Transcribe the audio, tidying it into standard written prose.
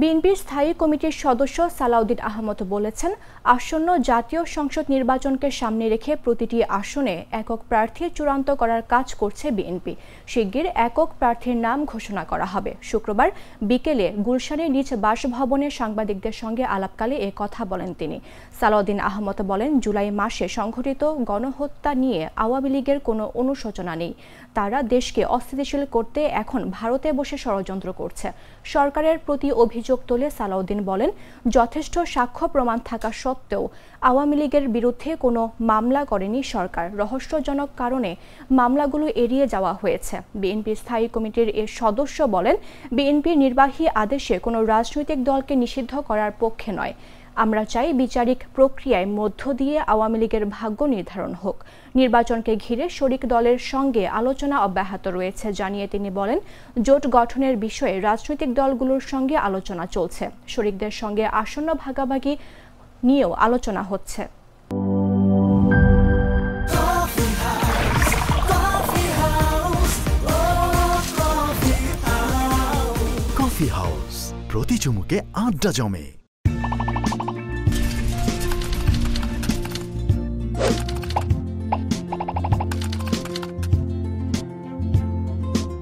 বিএনপির স্থায়ী কমিটির সদস্য সালাউদ্দিন আহমদ বলেছেন, আসন্ন জাতীয় সংসদ নির্বাচনকে সামনে রেখে প্রতিটি আসনে একক প্রার্থী চূড়ান্ত করার কাজ করছে বিএনপি। শিগগির একক প্রার্থীর নাম ঘোষণা করা হবে। শুক্রবার বিকেলে গুলশানের নিজ বাসভবনে সাংবাদিকদের সঙ্গে আলাপকালে এ কথা বলেন তিনি। সালাউদ্দিন আহমদ বলেন, জুলাই মাসে সংঘটিত গণহত্যা নিয়ে আওয়ামী লীগের কোনো অনুশোচনা নেই। তারা দেশকে অস্থিতিশীল করতে এখন ভারতে বসে ষড়যন্ত্র করছে। সরকারের প্রতি অভিযোগ তুলে সালাউদ্দিন বলেন, যথেষ্ট সাক্ষ্য প্রমাণ থাকা সত্ত্বেও আওয়ামী লীগের বিরুদ্ধে কোনো মামলা করেনি সরকার। রহস্যজনক কারণে মামলাগুলো এড়িয়ে যাওয়া হয়েছে। বিএনপির স্থায়ী কমিটির এ সদস্য বলেন, বিএনপির নির্বাহী আদেশে কোনো রাজনৈতিক দলকে নিষিদ্ধ করার পক্ষে নয়। আমরা চাই বিচারিক প্রক্রিয়ায় মধ্য দিয়ে আওয়ামী লীগের ভাগ্য নির্ধারণ হোক। নির্বাচনকে ঘিরে শরিক দলের সঙ্গে আলোচনা অব্যাহত রয়েছে জানিয়ে তিনি বলেন, জোট গঠনের বিষয়ে রাজনৈতিক দলগুলোর সঙ্গে আলোচনা চলছে। শরিকদের সঙ্গে আসন্ন ভাগাভাগি নিয়েও আলোচনা হচ্ছে। কফি হাউস, প্রতি চুমুকে আড্ডা জমে।